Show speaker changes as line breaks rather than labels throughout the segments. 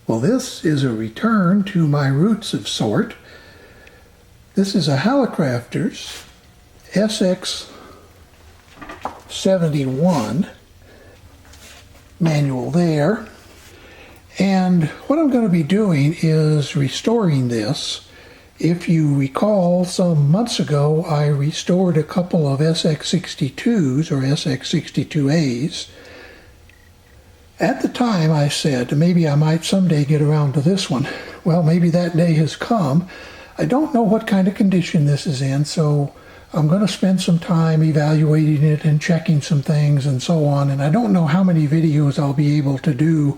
Well, this is a return to my roots of sort. This is a Hallicrafters SX71 manual there. And what I'm going to be doing is restoring this. If you recall, some months ago I restored a couple of SX62s or SX62As. At the time I said maybe I might someday get around to this one. Well, maybe that day has come. I don't know what kind of condition this is in, so I'm going to spend some time evaluating it and checking some things and so on. And I don't know how many videos I'll be able to do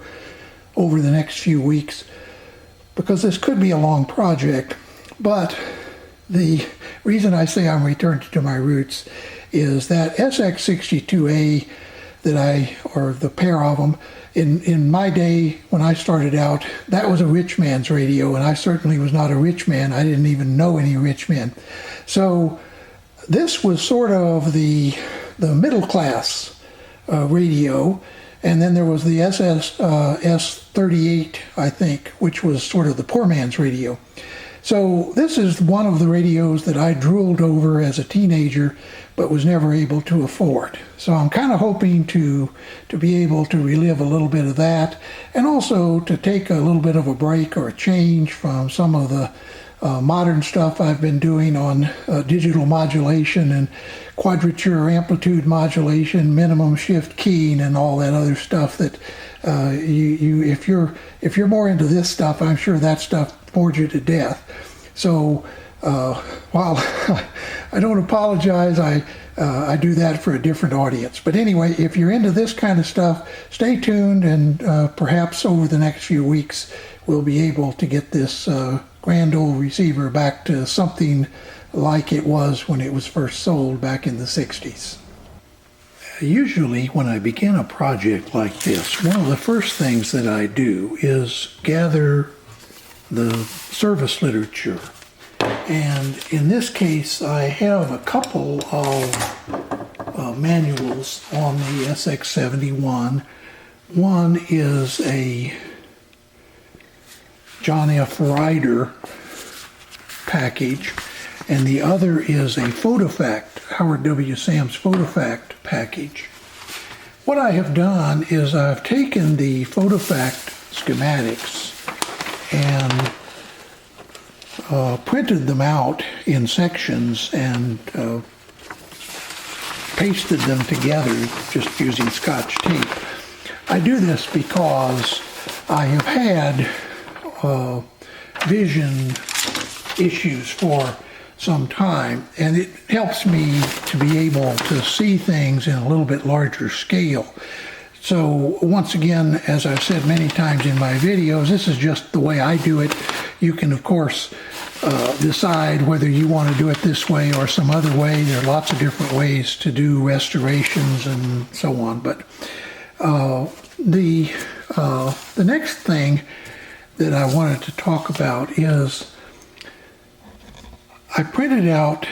over the next few weeks, because this could be a long project. But the reason I say I'm returning to my roots is that SX62A or the pair of them, in my day when I started out, that was a rich man's radio, and I certainly was not a rich man. I didn't even know any rich men. So this was sort of the middle class radio, and then there was the S38, I think, which was sort of the poor man's radio. So this is one of the radios that I drooled over as a teenager, but was never able to afford. So I'm kind of hoping to be able to relive a little bit of that, and also to take a little bit of a break or a change from some of the modern stuff I've been doing on digital modulation and quadrature amplitude modulation, minimum shift keying, and all that other stuff that if you're more into this stuff, I'm sure that stuff bores you to death. So while I don't apologize, I do that for a different audience. But anyway, if you're into this kind of stuff, stay tuned, and perhaps over the next few weeks we'll be able to get this grand old receiver back to something like it was when it was first sold back in the 60s. Usually when I begin a project like this, one of the first things that I do is gather the service literature. And in this case, I have a couple of manuals on the SX71. One is a John F. Ryder package, and the other is a PhotoFact, Howard W. Sam's PhotoFact package. What I have done is I've taken the PhotoFact schematics and printed them out in sections and pasted them together just using Scotch tape. I do this because I have had vision issues for some time, and it helps me to be able to see things in a little bit larger scale. So once again, as I've said many times in my videos, this is just the way I do it. You can, of course, decide whether you want to do it this way or some other way. There are lots of different ways to do restorations and so on. But the next thing that I wanted to talk about is I printed out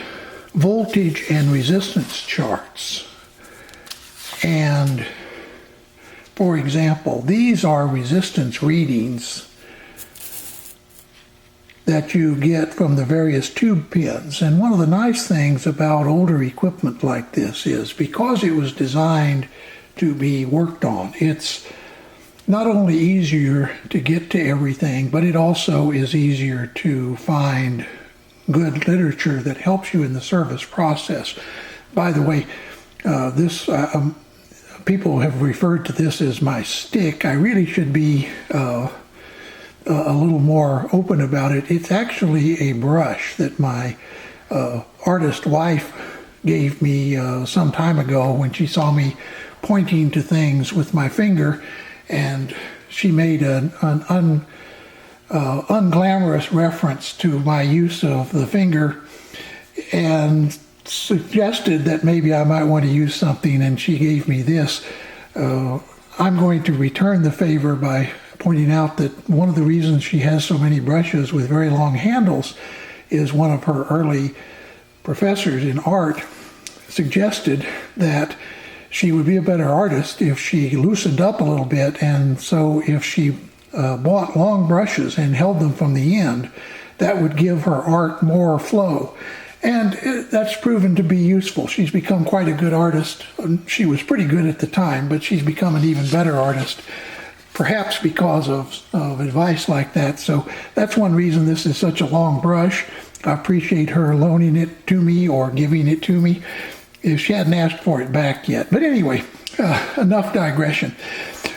voltage and resistance charts. And for example, these are resistance readings that you get from the various tube pins. And one of the nice things about older equipment like this is because it was designed to be worked on, it's not only easier to get to everything, but it also is easier to find good literature that helps you in the service process. By the way, people have referred to this as my stick. I really should be a little more open about it. It's actually a brush that my artist wife gave me some time ago when she saw me pointing to things with my finger, and she made an unglamorous reference to my use of the finger and suggested that maybe I might want to use something, and she gave me this. I'm going to return the favor by pointing out that one of the reasons she has so many brushes with very long handles is one of her early professors in art suggested that she would be a better artist if she loosened up a little bit, and so if she bought long brushes and held them from the end, that would give her art more flow. And that's proven to be useful. She's become quite a good artist. She was pretty good at the time, but she's become an even better artist, perhaps because of advice like that. So that's one reason this is such a long brush. I appreciate her loaning it to me or giving it to me. If she hadn't asked for it back yet. But anyway, enough digression.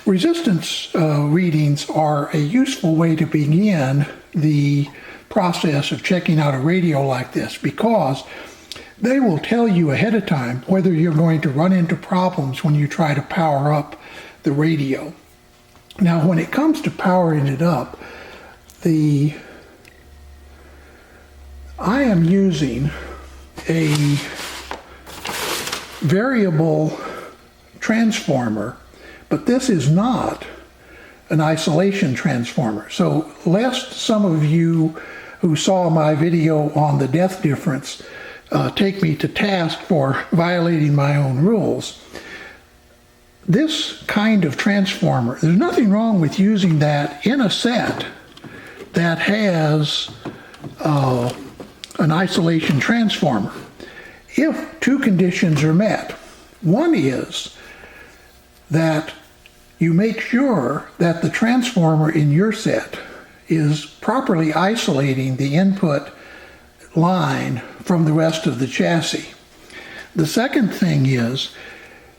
Resistance readings are a useful way to begin the process of checking out a radio like this, because they will tell you ahead of time whether you're going to run into problems when you try to power up the radio. Now, when it comes to powering it up, I am using a variable transformer, but this is not an isolation transformer. So lest some of you who saw my video on the depth difference take me to task for violating my own rules, this kind of transformer, there's nothing wrong with using that in a set that has an isolation transformer, if two conditions are met. One is that you make sure that the transformer in your set is properly isolating the input line from the rest of the chassis. The second thing is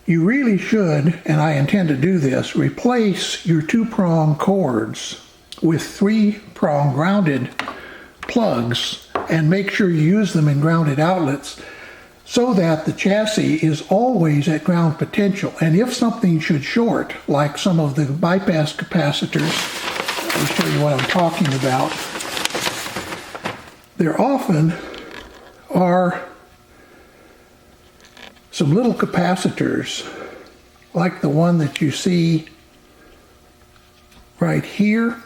you really should, and I intend to do this, replace your two-prong cords with three-prong grounded plugs and make sure you use them in grounded outlets so that the chassis is always at ground potential. And if something should short, like some of the bypass capacitors, I'll show you what I'm talking about, there often are some little capacitors like the one that you see right here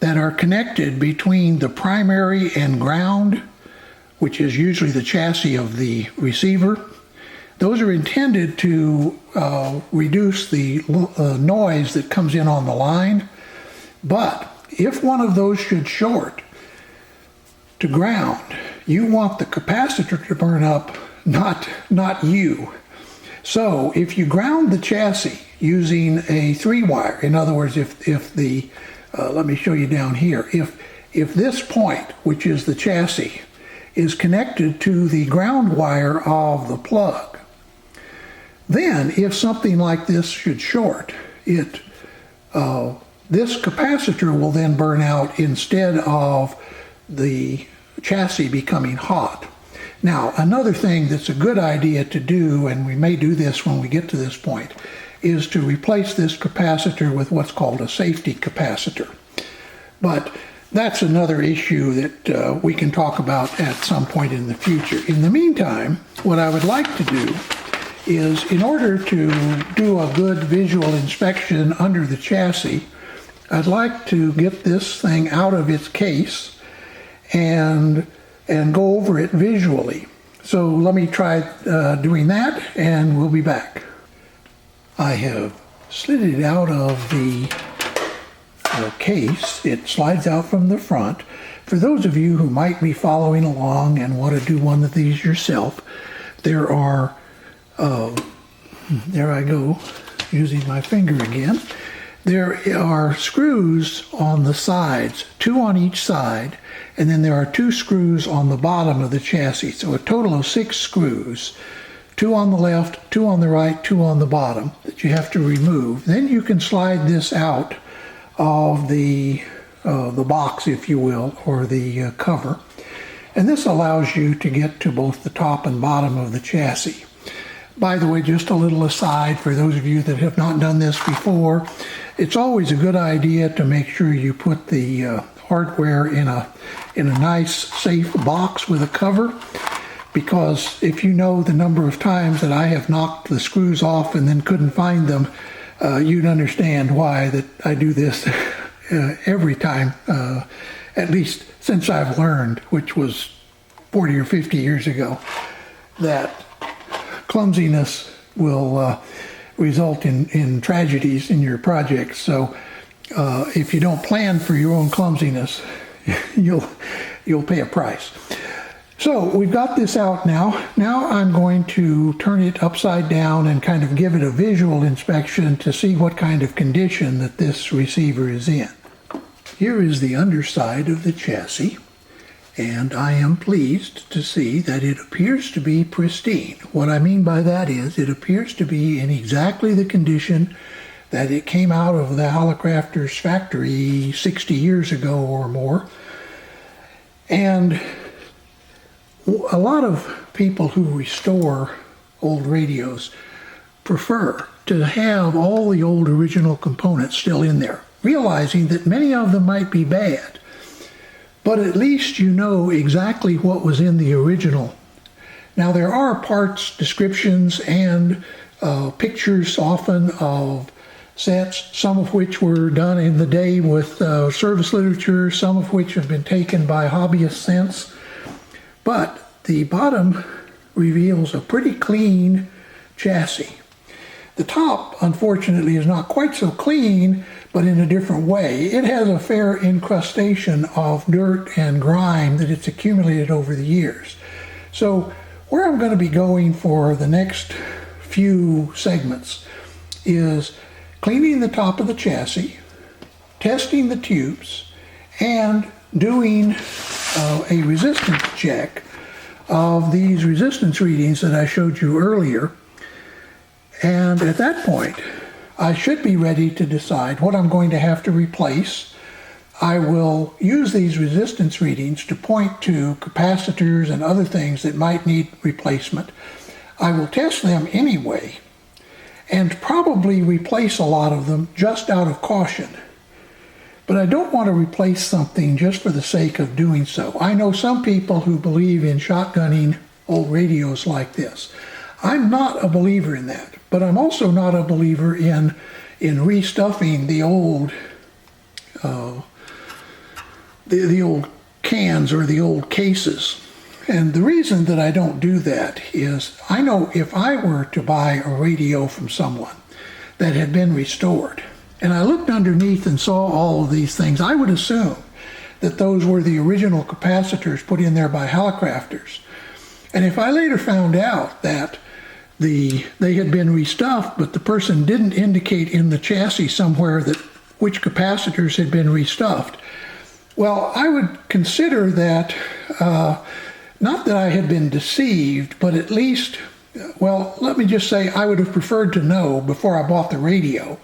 that are connected between the primary and ground, which is usually the chassis of the receiver. Those are intended to reduce the noise that comes in on the line. But if one of those should short to ground, you want the capacitor to burn up, not you. So if you ground the chassis using a 3-wire, in other words, if the, let me show you down here, if this point, which is the chassis, is connected to the ground wire of the plug, then if something like this should short, this capacitor will then burn out instead of the chassis becoming hot. Now, another thing that's a good idea to do, and we may do this when we get to this point, is to replace this capacitor with what's called a safety capacitor. But that's another issue that we can talk about at some point in the future. In the meantime, what I would like to do is, in order to do a good visual inspection under the chassis, I'd like to get this thing out of its case and go over it visually. So let me try doing that, and we'll be back. I have slid it out of the case. It slides out from the front. For those of you who might be following along and want to do one of these yourself, there are, there I go, using my finger again. There are screws on the sides, 2 on each side, and then there are 2 screws on the bottom of the chassis. So a total of 6 screws, 2 on the left, 2 on the right, 2 on the bottom that you have to remove. Then you can slide this out of the box, if you will, or the cover. And this allows you to get to both the top and bottom of the chassis. By the way, just a little aside for those of you that have not done this before, it's always a good idea to make sure you put the hardware in a nice, safe box with a cover, because if you know the number of times that I have knocked the screws off and then couldn't find them, you'd understand why that I do this every time, at least since I've learned, which was 40 or 50 years ago, that clumsiness will result in tragedies in your projects. So if you don't plan for your own clumsiness, you'll pay a price. So we've got this out now. Now I'm going to turn it upside down and kind of give it a visual inspection to see what kind of condition that this receiver is in. Here is the underside of the chassis, and I am pleased to see that it appears to be pristine. What I mean by that is it appears to be in exactly the condition that it came out of the Hallicrafters factory 60 years ago or more. And a lot of people who restore old radios prefer to have all the old original components still in there, realizing that many of them might be bad, but at least you know exactly what was in the original. Now there are parts descriptions and pictures often of sets, some of which were done in the day with service literature, some of which have been taken by hobbyists since. But the bottom reveals a pretty clean chassis. The top, unfortunately, is not quite so clean, but in a different way. It has a fair incrustation of dirt and grime that it's accumulated over the years. So where I'm going to be going for the next few segments is cleaning the top of the chassis, testing the tubes, and doing a resistance check of these resistance readings that I showed you earlier. And at that point, I should be ready to decide what I'm going to have to replace. I will use these resistance readings to point to capacitors and other things that might need replacement. I will test them anyway, and probably replace a lot of them just out of caution. But I don't want to replace something just for the sake of doing so. I know some people who believe in shotgunning old radios like this. I'm not a believer in that, but I'm also not a believer in restuffing the old the old cans or the old cases. And the reason that I don't do that is I know if I were to buy a radio from someone that had been restored, and I looked underneath and saw all of these things, I would assume that those were the original capacitors put in there by Hallicrafters. And if I later found out that they had been restuffed, but the person didn't indicate in the chassis somewhere that which capacitors had been restuffed, well, I would consider that, not that I had been deceived, but at least, well, let me just say I would have preferred to know before I bought the radio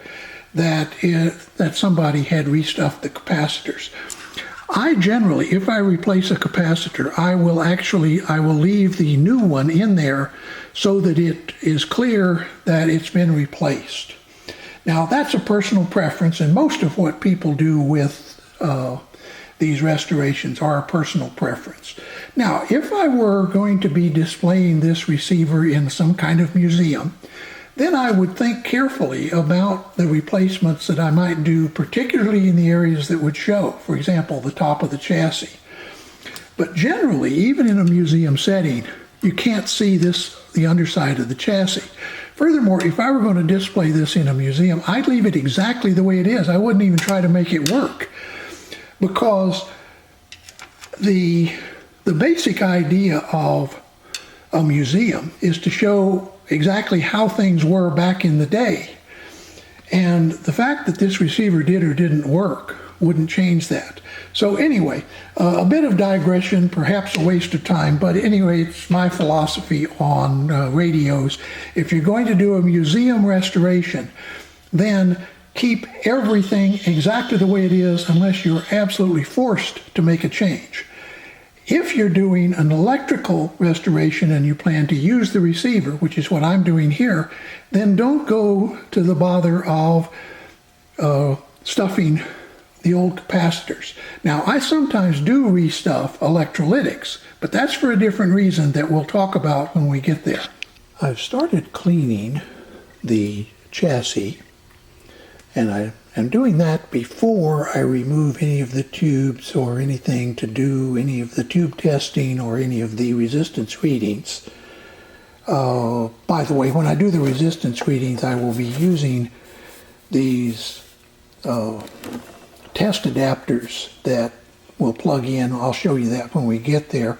that somebody had restuffed the capacitors. I generally, if I replace a capacitor, I will leave the new one in there so that it is clear that it's been replaced. Now, that's a personal preference, and most of what people do with these restorations are a personal preference. Now, if I were going to be displaying this receiver in some kind of museum, then I would think carefully about the replacements that I might do, particularly in the areas that would show, for example, the top of the chassis. But generally, even in a museum setting, you can't see the underside of the chassis. Furthermore, if I were going to display this in a museum, I'd leave it exactly the way it is. I wouldn't even try to make it work, because the basic idea of a museum is to show exactly how things were back in the day. And the fact that this receiver did or didn't work wouldn't change that. So anyway, a bit of digression, perhaps a waste of time, but anyway, it's my philosophy on radios. If you're going to do a museum restoration, then keep everything exactly the way it is unless you're absolutely forced to make a change. If you're doing an electrical restoration and you plan to use the receiver, which is what I'm doing here, then don't go to the bother of stuffing the old capacitors. Now, I sometimes do restuff electrolytics, but that's for a different reason that we'll talk about when we get there. I've started cleaning the chassis, and I'm doing that before I remove any of the tubes or anything to do any of the tube testing or any of the resistance readings. By the way, when I do the resistance readings, I will be using these test adapters that will plug in. I'll show you that when we get there.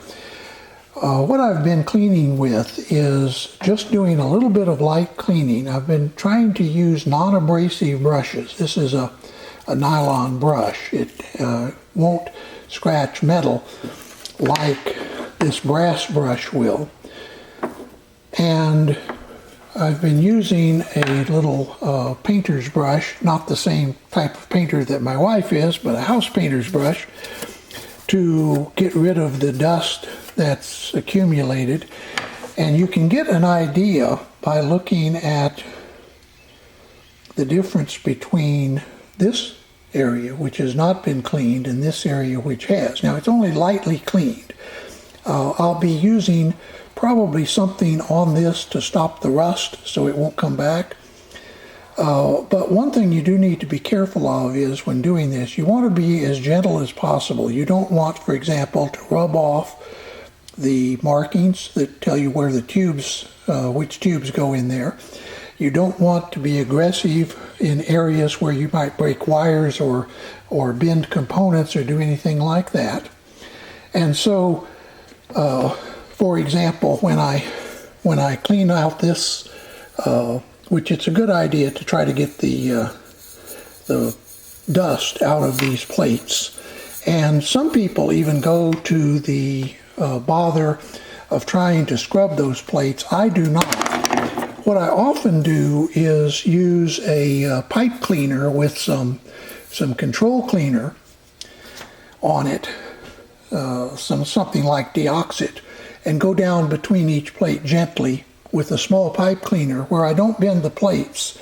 What I've been cleaning with is just doing a little bit of light cleaning. I've been trying to use non-abrasive brushes. This is a nylon brush. It won't scratch metal like this brass brush will. And I've been using a little painter's brush, not the same type of painter that my wife is, but a house painter's brush, to get rid of the dust that's accumulated. And you can get an idea by looking at the difference between this area, which has not been cleaned, and this area which has. Now, it's only lightly cleaned. I'll be using probably something on this to stop the rust so it won't come back. But one thing you do need to be careful of is when doing this, you want to be as gentle as possible. You don't want, for example, to rub off the markings that tell you where the tubes, which tubes go in there. You don't want to be aggressive in areas where you might break wires or bend components or do anything like that. And so, for example, when I clean out this, which it's a good idea to try to get the dust out of these plates. And some people even go to the bother of trying to scrub those plates. I do not. What I often do is use a pipe cleaner with some control cleaner on it, something like deoxit, and go down between each plate gently with a small pipe cleaner where I don't bend the plates,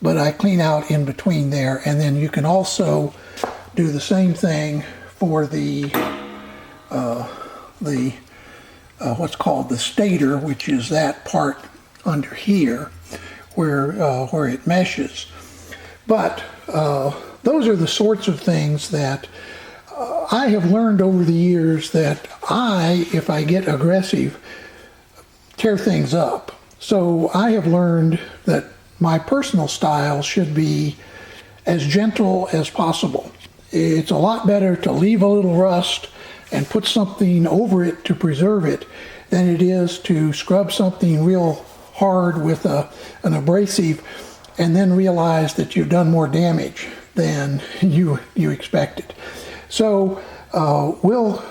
but I clean out in between there. And then you can also do the same thing for the what's called the stator, which is that part under here where it meshes. But those are the sorts of things that I have learned over the years that if I get aggressive, tear things up. So I have learned that my personal style should be as gentle as possible. It's a lot better to leave a little rust and put something over it to preserve it than it is to scrub something real hard with an abrasive and then realize that you've done more damage than you expected. So we'll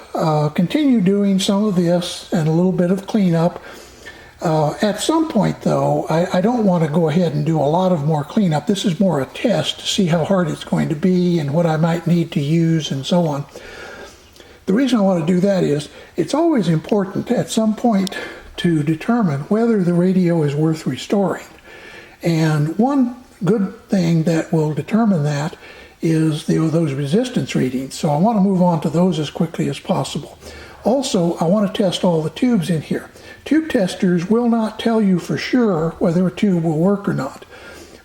continue doing some of this and a little bit of cleanup. At some point, though, I don't want to go ahead and do a lot of more cleanup. This is more a test to see how hard it's going to be and what I might need to use and so on. The reason I want to do that is it's always important at some point to determine whether the radio is worth restoring. And one good thing that will determine that is those resistance readings. So I want to move on to those as quickly as possible. Also, I want to test all the tubes in here. Tube testers will not tell you for sure whether a tube will work or not,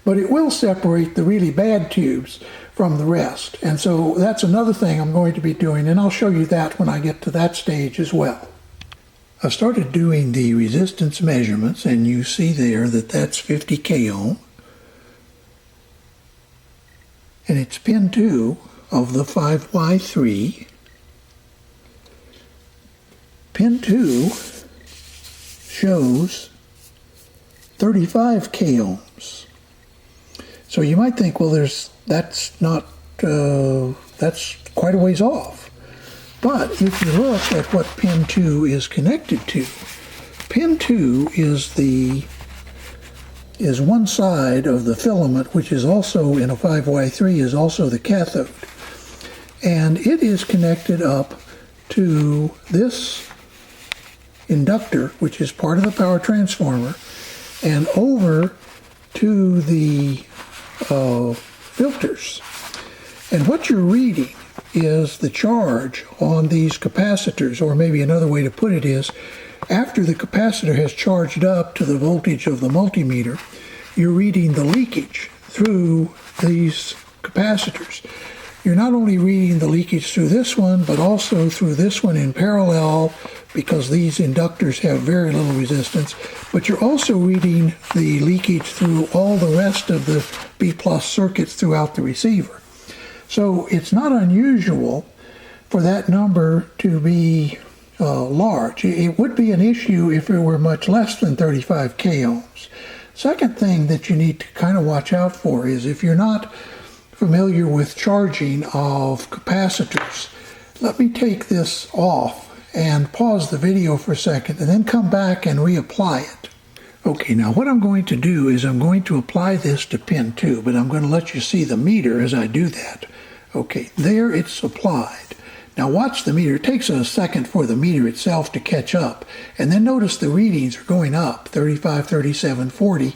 but it will separate the really bad tubes from the rest. And so that's another thing I'm going to be doing, and I'll show you that when I get to that stage as well. I started doing the resistance measurements, and you see there that that's 50 k ohm. And it's pin 2 of the 5Y3. Pin 2 shows 35 k ohms. So you might think, well, that's quite a ways off. But if you look at what pin 2 is connected to, pin 2 is one side of the filament, which is also in a 5Y3 is also the cathode. And it is connected up to this inductor, which is part of the power transformer, and over to the filters. And what you're reading is the charge on these capacitors, or maybe another way to put it is, after the capacitor has charged up to the voltage of the multimeter, you're reading the leakage through these capacitors. You're not only reading the leakage through this one, but also through this one in parallel, because these inductors have very little resistance, but you're also reading the leakage through all the rest of the B+ circuits throughout the receiver. So it's not unusual for that number to be large. It would be an issue if it were much less than 35 k ohms. Second thing that you need to kind of watch out for is if you're not familiar with charging of capacitors. Let me take this off and pause the video for a second and then come back and reapply it. Okay, now what I'm going to do is I'm going to apply this to pin 2, but I'm going to let you see the meter as I do that. Okay, there it's applied. Now watch the meter. It takes a second for the meter itself to catch up. And then notice the readings are going up, 35, 37, 40.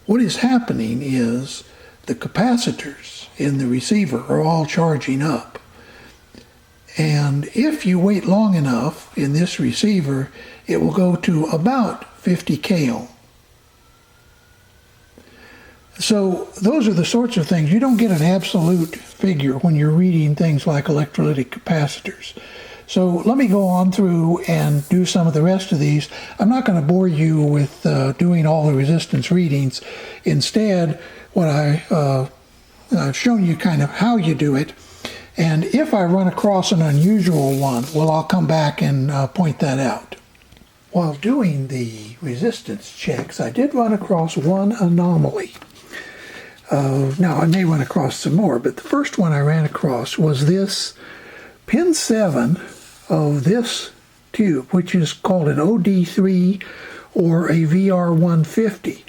What is happening is the capacitors in the receiver are all charging up. And if you wait long enough in this receiver, it will go to about 50 k ohm. So those are the sorts of things. You don't get an absolute figure when you're reading things like electrolytic capacitors. So let me go on through and do some of the rest of these. I'm not going to bore you with doing all the resistance readings. Instead, what I've shown you kind of how you do it. And if I run across an unusual one, well, I'll come back and point that out. While doing the resistance checks, I did run across one anomaly. Now, I may run across some more, but the first one I ran across was this pin 7 of this tube, which is called an OD3 or a VR150.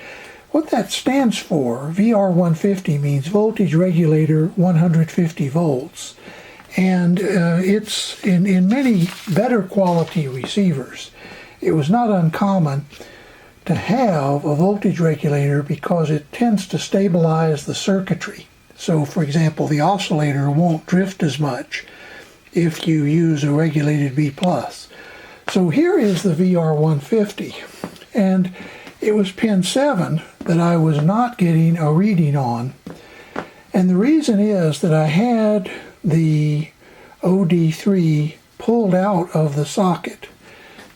What that stands for, VR150, means voltage regulator 150 volts. And it's in many better quality receivers. It was not uncommon to have a voltage regulator because it tends to stabilize the circuitry. So, for example, the oscillator won't drift as much if you use a regulated B+. So here is the VR150, and it was pin 7 that I was not getting a reading on. And the reason is that I had the OD3 pulled out of the socket.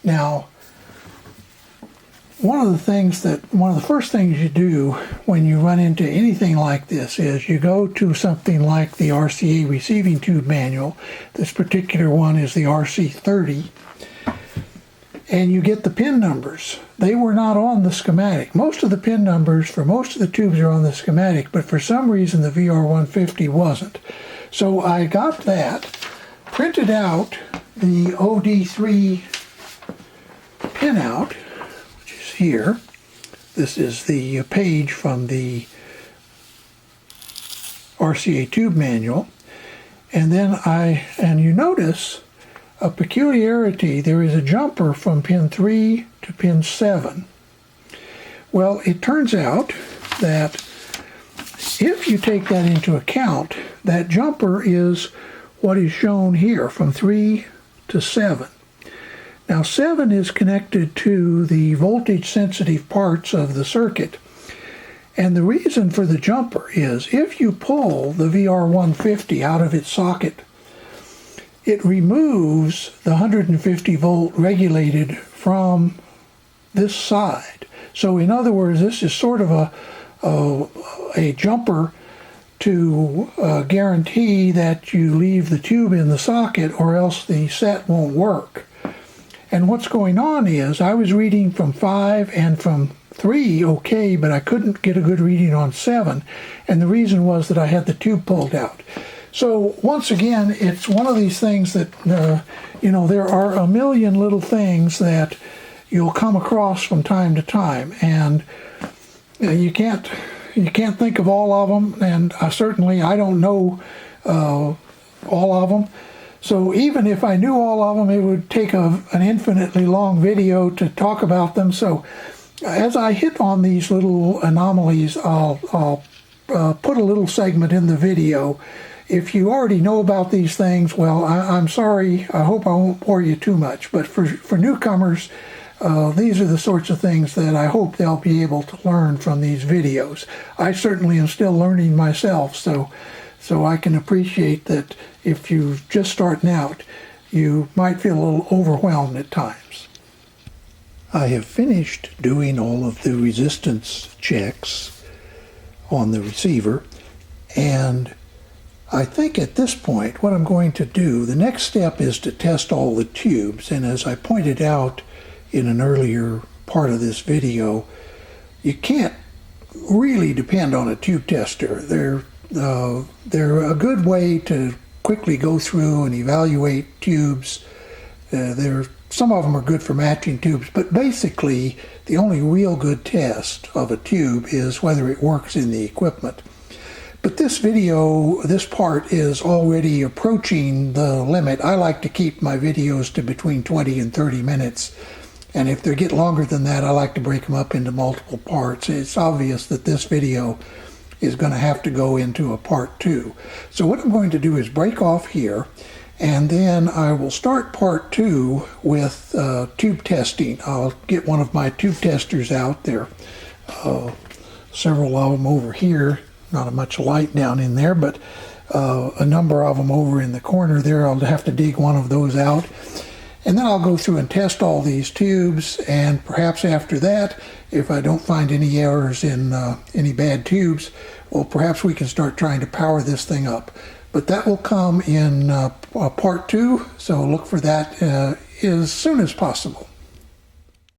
Now, one of the first things you do when you run into anything like this is you go to something like the RCA receiving tube manual. This particular one is the RC30. And you get the pin numbers. They were not on the schematic. Most of the pin numbers for most of the tubes are on the schematic, but for some reason the VR150 wasn't. So I got that, printed out the OD3 pinout, here. This is the page from the RCA tube manual. And then you notice a peculiarity. There is a jumper from pin 3 to pin 7. Well, it turns out that if you take that into account, that jumper is what is shown here from 3 to 7. Now 7 is connected to the voltage sensitive parts of the circuit. And the reason for the jumper is if you pull the VR150 out of its socket, it removes the 150 volt regulated from this side. So in other words, this is sort of a jumper to guarantee that you leave the tube in the socket or else the set won't work. And what's going on is I was reading from 5 and from 3 okay, but I couldn't get a good reading on 7, and the reason was that I had the tube pulled out. So once again, it's one of these things that, there are a million little things that you'll come across from time to time, and you can't think of all of them, and certainly I don't know all of them. So even if I knew all of them, it would take an infinitely long video to talk about them. So as I hit on these little anomalies, I'll put a little segment in the video. If you already know about these things, well, I'm sorry. I hope I won't bore you too much. But for newcomers, these are the sorts of things that I hope they'll be able to learn from these videos. I certainly am still learning myself, so I can appreciate that if you're just starting out, you might feel a little overwhelmed at times. I have finished doing all of the resistance checks on the receiver, and I think at this point what I'm going to do, the next step is to test all the tubes. And as I pointed out in an earlier part of this video, you can't really depend on a tube tester. They're a good way to quickly go through and evaluate tubes. Some of them are good for matching tubes, but basically the only real good test of a tube is whether it works in the equipment. But this video, this part is already approaching the limit. I like to keep my videos to between 20 and 30 minutes. And if they get longer than that, I like to break them up into multiple parts. It's obvious that this video is going to have to go into a part 2. So what I'm going to do is break off here, and then I will start part 2 with tube testing. I'll get one of my tube testers out there. Several of them over here. Not much light down in there, but a number of them over in the corner there. I'll have to dig one of those out. And then I'll go through and test all these tubes, and perhaps after that, if I don't find any errors in any bad tubes, well, perhaps we can start trying to power this thing up. But that will come in part 2, so look for that as soon as possible.